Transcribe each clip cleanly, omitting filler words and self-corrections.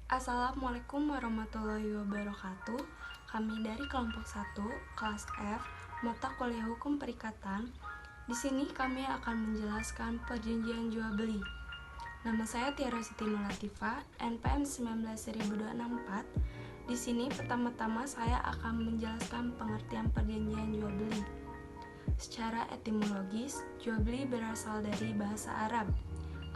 Assalamualaikum warahmatullahi wabarakatuh. Kami dari kelompok 1, kelas F, mata kuliah Hukum Perikatan. Di sini kami akan menjelaskan perjanjian jual beli. Nama saya Tiara Siti Nurlatifah, NPM 19.264. Di sini pertama-tama saya akan menjelaskan pengertian perjanjian jual beli. Secara etimologis, jual beli berasal dari bahasa Arab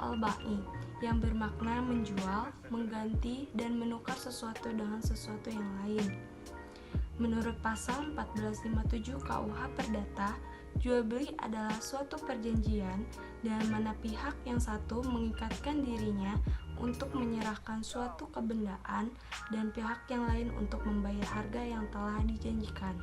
al-ba'i yang bermakna menjual, mengganti, dan menukar sesuatu dengan sesuatu yang lain. Menurut pasal 1457 KUH Perdata, jual beli adalah suatu perjanjian dengan mana pihak yang satu mengikatkan dirinya untuk menyerahkan suatu kebendaan dan pihak yang lain untuk membayar harga yang telah dijanjikan.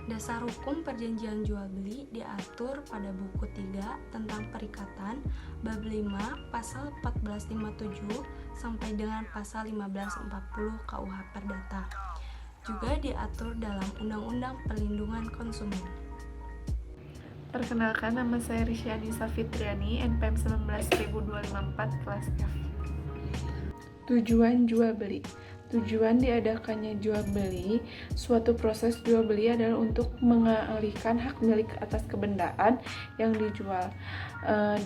Dasar hukum perjanjian jual beli diatur pada buku 3 tentang perikatan bab 5 pasal 1457 sampai dengan pasal 1540 KUH Perdata. Juga diatur dalam Undang-Undang Perlindungan Konsumen. Perkenalkan, nama saya Risyanisa Fitriani, NPM 19254 kelas F. Tujuan jual beli. Tujuan diadakannya jual beli, suatu proses jual beli adalah untuk mengalihkan hak milik atas kebendaan yang dijual.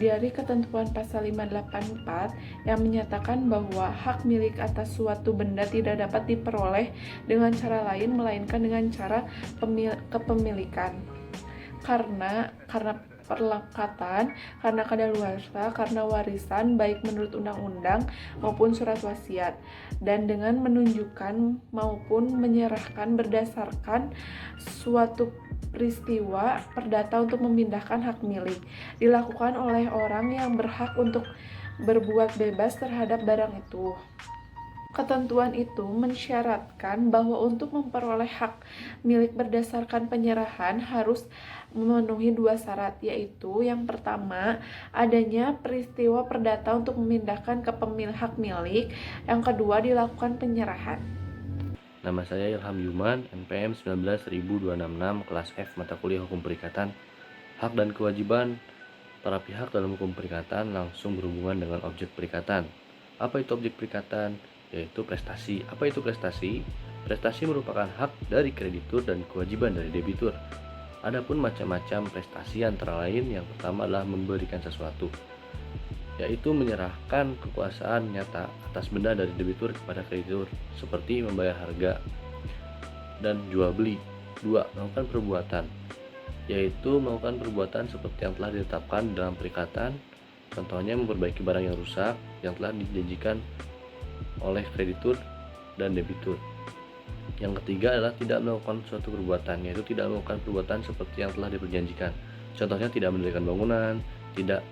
Dari ketentuan pasal 584 yang menyatakan bahwa hak milik atas suatu benda tidak dapat diperoleh dengan cara lain melainkan dengan cara kepemilikan. Karena perlekatan, karena kadaluarsa, karena warisan baik menurut undang-undang maupun surat wasiat, dan dengan menunjukkan maupun menyerahkan berdasarkan suatu peristiwa perdata untuk memindahkan hak milik dilakukan oleh orang yang berhak untuk berbuat bebas terhadap barang itu. Ketentuan itu mensyaratkan bahwa untuk memperoleh hak milik berdasarkan penyerahan harus memenuhi 2 syarat, yaitu yang pertama, adanya peristiwa perdata untuk memindahkan ke pemilik hak milik, yang kedua, dilakukan penyerahan. Nama saya Ilham Yuman, NPM 19066 kelas F, mata kuliah Hukum Perikatan. Hak dan kewajiban para pihak dalam hukum perikatan langsung berhubungan dengan objek perikatan. Apa itu objek perikatan? Yaitu prestasi. Apa itu prestasi? Prestasi merupakan hak dari kreditur dan kewajiban dari debitur. Adapun macam-macam prestasi antara lain, yang pertama adalah memberikan sesuatu, yaitu menyerahkan kekuasaan nyata atas benda dari debitur kepada kreditur, seperti membayar harga. Dan jual beli. 2. Melakukan perbuatan, yaitu melakukan perbuatan seperti yang telah ditetapkan dalam perikatan, contohnya memperbaiki barang yang rusak yang telah dijanjikan oleh kreditur dan debitur. Yang ketiga adalah tidak melakukan suatu perbuatan, yaitu tidak melakukan perbuatan seperti yang telah diperjanjikan. Contohnya tidak mendirikan bangunan, tidak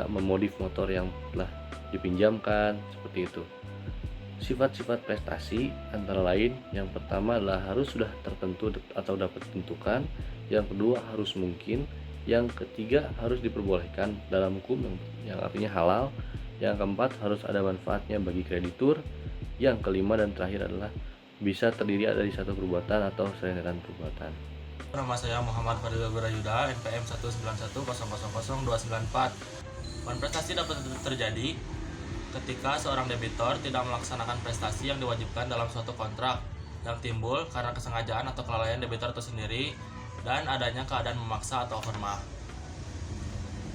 memodif motor yang telah dipinjamkan, seperti itu. Sifat-sifat prestasi antara lain, yang pertama adalah harus sudah tertentu atau dapat ditentukan, yang kedua harus mungkin, yang ketiga harus diperbolehkan dalam hukum yang artinya halal, yang keempat harus ada manfaatnya bagi kreditur, yang kelima dan terakhir adalah bisa terdiri dari satu perbuatan atau serangkaian perbuatan. Nama saya Muhammad Fadil Barayuda, NPM 191000294. Prestasi dapat terjadi ketika seorang debitor tidak melaksanakan prestasi yang diwajibkan dalam suatu kontrak yang timbul karena kesengajaan atau kelalaian debitor itu sendiri dan adanya keadaan memaksa atau hormat.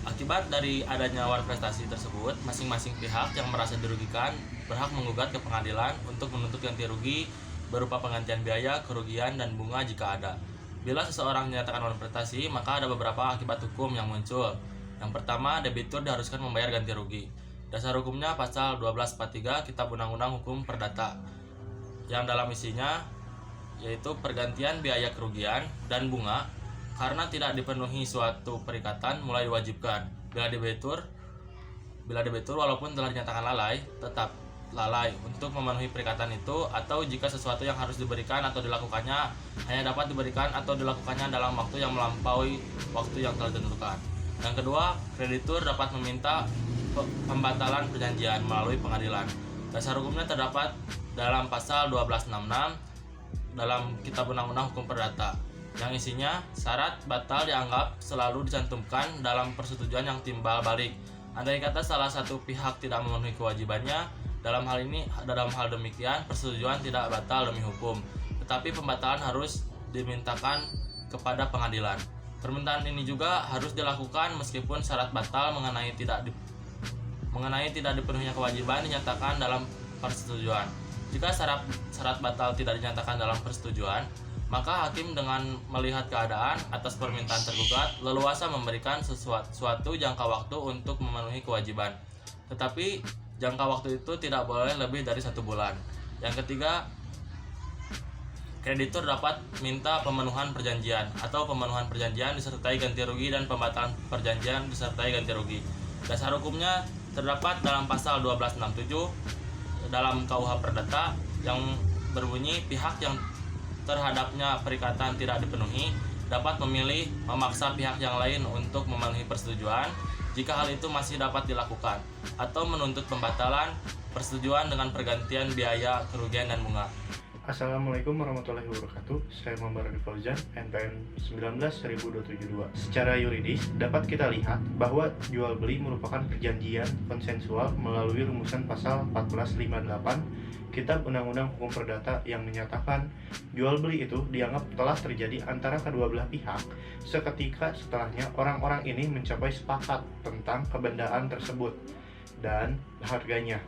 Akibat dari adanya prestasi tersebut, masing-masing pihak yang merasa dirugikan berhak menggugat ke pengadilan untuk menuntut ganti rugi berupa penggantian biaya, kerugian, dan bunga jika ada. Bila seseorang menyatakan prestasi, maka ada beberapa akibat hukum yang muncul. Yang pertama, debitur diharuskan membayar ganti rugi. Dasar hukumnya pasal 1243 Kitab Undang-Undang Hukum Perdata, yang dalam isinya yaitu pergantian biaya kerugian dan bunga karena tidak dipenuhi suatu perikatan mulai diwajibkan. Bila debitur walaupun telah dinyatakan lalai, tetap lalai untuk memenuhi perikatan itu, atau jika sesuatu yang harus diberikan atau dilakukannya hanya dapat diberikan atau dilakukannya dalam waktu yang melampaui waktu yang telah ditentukan. Yang kedua, kreditur dapat meminta pembatalan perjanjian melalui pengadilan. Dasar hukumnya terdapat dalam pasal 1266 dalam Kitab Undang-Undang Hukum Perdata, yang isinya syarat batal dianggap selalu dicantumkan dalam persetujuan yang timbal balik. Andai kata salah satu pihak tidak memenuhi kewajibannya, Dalam hal demikian, persetujuan tidak batal demi hukum, tetapi pembatalan harus dimintakan kepada pengadilan. Permintaan ini juga harus dilakukan meskipun syarat batal mengenai tidak dipenuhinya kewajiban dinyatakan dalam persetujuan. Jika syarat batal tidak dinyatakan dalam persetujuan, maka hakim dengan melihat keadaan atas permintaan tergugat leluasa memberikan suatu jangka waktu untuk memenuhi kewajiban. Tetapi jangka waktu itu tidak boleh lebih dari 1 bulan. Yang ketiga, kreditur dapat minta pemenuhan perjanjian atau pemenuhan perjanjian disertai ganti rugi dan pembatalan perjanjian disertai ganti rugi. Dasar hukumnya terdapat dalam pasal 1267 dalam KUH Perdata yang berbunyi pihak yang terhadapnya perikatan tidak dipenuhi dapat memilih memaksa pihak yang lain untuk memenuhi persetujuan jika hal itu masih dapat dilakukan, atau menuntut pembatalan persetujuan dengan pergantian biaya, kerugian, dan bunga. Assalamualaikum warahmatullahi wabarakatuh. Saya Muhammad Radi Fauzan, NPM 19.1272. Secara yuridis, dapat kita lihat bahwa jual beli merupakan perjanjian konsensual melalui rumusan pasal 1458 Kitab Undang-Undang Hukum Perdata yang menyatakan jual beli itu dianggap telah terjadi antara kedua belah pihak seketika setelahnya orang-orang ini mencapai sepakat tentang kebendaan tersebut dan harganya,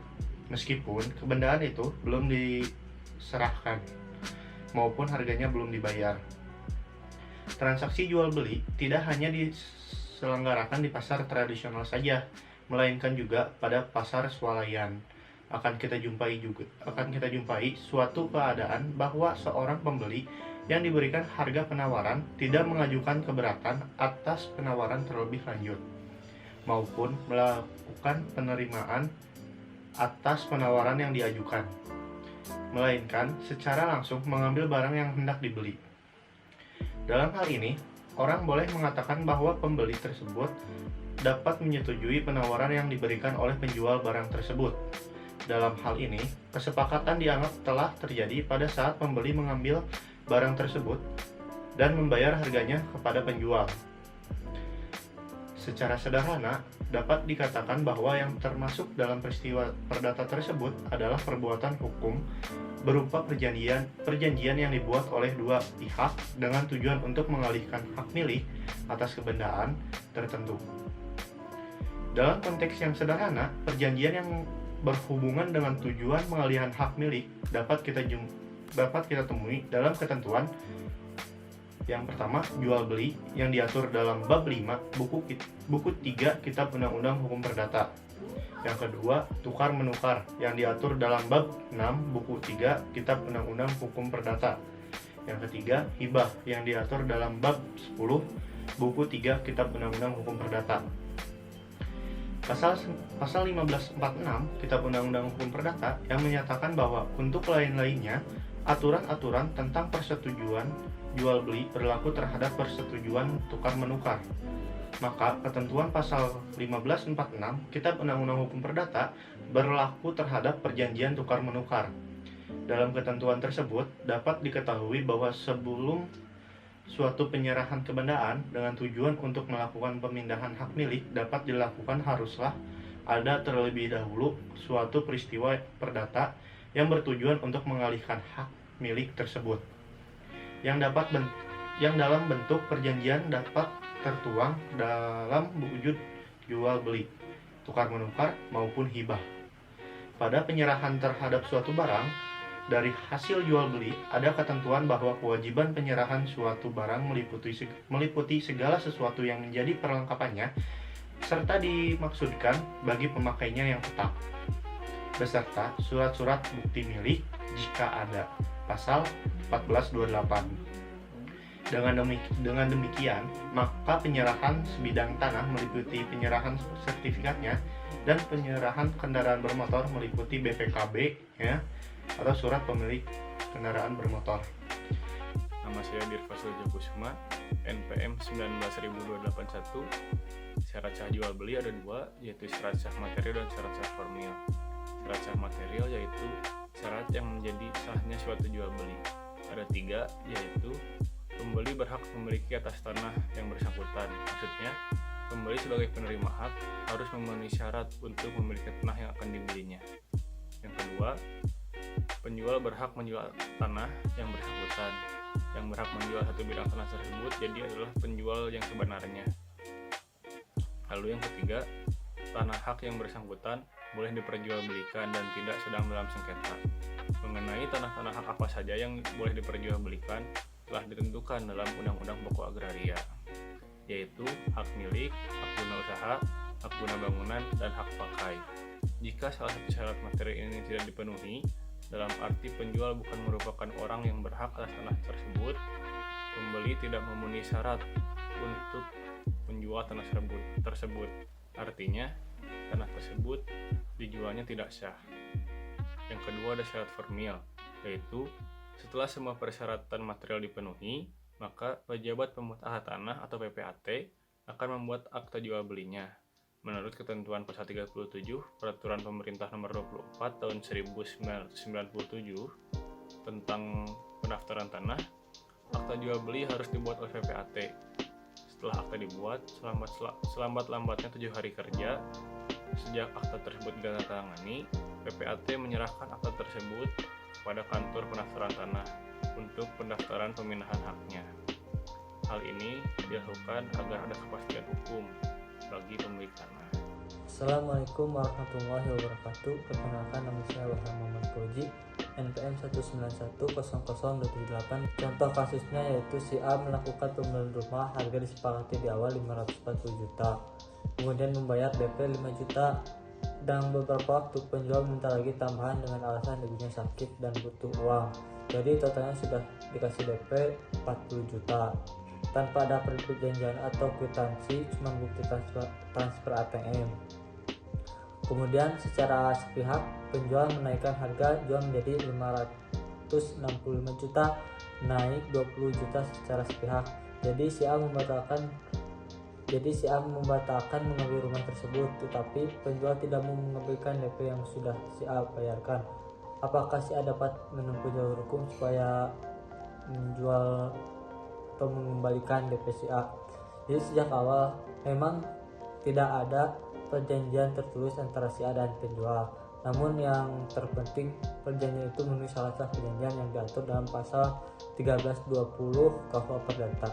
meskipun kebendaan itu belum diserahkan maupun harganya belum dibayar. Transaksi jual beli tidak hanya diselenggarakan di pasar tradisional saja, melainkan juga pada pasar swalayan. Akan kita jumpai suatu keadaan bahwa seorang pembeli yang diberikan harga penawaran tidak mengajukan keberatan atas penawaran terlebih lanjut maupun melakukan penerimaan atas penawaran yang diajukan, melainkan secara langsung mengambil barang yang hendak dibeli. Dalam hal ini, orang boleh mengatakan bahwa pembeli tersebut dapat menyetujui penawaran yang diberikan oleh penjual barang tersebut. Dalam hal ini, kesepakatan dianggap telah terjadi pada saat pembeli mengambil barang tersebut dan membayar harganya kepada penjual. Secara sederhana, dapat dikatakan bahwa yang termasuk dalam peristiwa perdata tersebut adalah perbuatan hukum berupa perjanjian yang dibuat oleh dua pihak dengan tujuan untuk mengalihkan hak milik atas kebendaan tertentu. Dalam konteks yang sederhana, perjanjian yang berhubungan dengan tujuan pengalihan hak milik dapat kita temui dalam ketentuan yang pertama, jual beli yang diatur dalam bab 5 buku 3 Kitab Undang-Undang Hukum Perdata. Yang kedua, tukar menukar yang diatur dalam bab 6 buku 3 Kitab Undang-Undang Hukum Perdata. Yang ketiga, hibah yang diatur dalam bab 10 buku 3 Kitab Undang-Undang Hukum Perdata. Pasal 1546 Kitab Undang-Undang Hukum Perdata yang menyatakan bahwa untuk lain-lainnya aturan-aturan tentang persetujuan jual beli berlaku terhadap persetujuan tukar menukar. Maka ketentuan pasal 1546 Kitab Undang-Undang Hukum Perdata berlaku terhadap perjanjian tukar menukar. Dalam ketentuan tersebut dapat diketahui bahwa sebelum suatu penyerahan kebendaan dengan tujuan untuk melakukan pemindahan hak milik dapat dilakukan haruslah ada terlebih dahulu suatu peristiwa perdata yang bertujuan untuk mengalihkan hak milik tersebut yang dalam bentuk perjanjian dapat tertuang dalam wujud jual beli, tukar menukar maupun hibah. Pada penyerahan terhadap suatu barang dari hasil jual beli ada ketentuan bahwa kewajiban penyerahan suatu barang meliputi segala sesuatu yang menjadi perlengkapannya serta dimaksudkan bagi pemakainya yang tetap, beserta surat-surat bukti milik jika ada. Pasal 1428. Dengan demikian, maka penyerahan sebidang tanah meliputi penyerahan sertifikatnya dan penyerahan kendaraan bermotor meliputi BPKB ya, atau surat pemilik kendaraan bermotor. Nama saya Dirva Kusuma, NPM 19.281. Syarat sah jual beli ada dua, yaitu syarat sah material dan syarat sah formil. Syarat sah material yaitu syarat yang menjadi sahnya suatu jual beli. Ada tiga, yaitu pembeli berhak memiliki atas tanah yang bersangkutan. Maksudnya, pembeli sebagai penerima hak harus memenuhi syarat untuk memiliki tanah yang akan dibelinya. Yang kedua, penjual berhak menjual tanah yang bersangkutan. Yang berhak menjual satu bidang tanah tersebut jadi adalah penjual yang sebenarnya. Lalu yang ketiga, tanah hak yang bersangkutan boleh diperjualbelikan dan tidak sedang dalam sengketa. Mengenai tanah-tanah hak apa saja yang boleh diperjualbelikan telah ditentukan dalam Undang-Undang Pokok Agraria, yaitu hak milik, hak guna usaha, hak guna bangunan, dan hak pakai. Jika salah satu syarat materi ini tidak dipenuhi, dalam arti penjual bukan merupakan orang yang berhak atas tanah tersebut, pembeli tidak memenuhi syarat untuk menjual tanah tersebut. Artinya, tanah tersebut dijualnya tidak sah. Yang kedua ada syarat formil, yaitu setelah semua persyaratan material dipenuhi, maka pejabat pemutakhir tanah atau PPAT akan membuat akta jual belinya. Menurut ketentuan pasal 37 Peraturan Pemerintah Nomor 24 Tahun 1997 tentang pendaftaran tanah, akta jual beli harus dibuat oleh PPAT. Setelah akta dibuat, selambat-lambatnya 7 hari kerja sejak akta tersebut ditandatangani, PPAT menyerahkan akta tersebut kepada kantor pendaftaran tanah untuk pendaftaran pemindahan haknya. Hal ini dilakukan agar ada kepastian hukum bagi pemilik tanah. Assalamualaikum warahmatullahi wabarakatuh. Perkenalkan, nama saya Wahab Muhammad Fauzi, NPM 1910028. Contoh kasusnya yaitu si A melakukan pembelian rumah, harga disepakati di awal 540 juta, kemudian membayar DP 5 juta. Dan beberapa waktu penjual minta lagi tambahan dengan alasan ibunya sakit dan butuh uang. Jadi totalnya sudah dikasih DP 40 juta. Tanpa ada perjanjian atau kwitansi, cuma bukti transfer ATM. Kemudian secara sepihak penjual menaikkan harga jual menjadi 565 juta, naik 20 juta secara sepihak. Jadi si A membatalkan mengambil rumah tersebut, tetapi penjual tidak mau mengambilkan DP yang sudah si A bayarkan. Apakah si A dapat menempuh jalur hukum supaya menjual atau mengembalikan DP si A? Jadi sejak awal memang tidak ada perjanjian tertulis antara si A dan penjual. Namun yang terpenting, perjanjian itu memenuhi syarat perjanjian yang diatur dalam pasal 1320 KUH Perdata.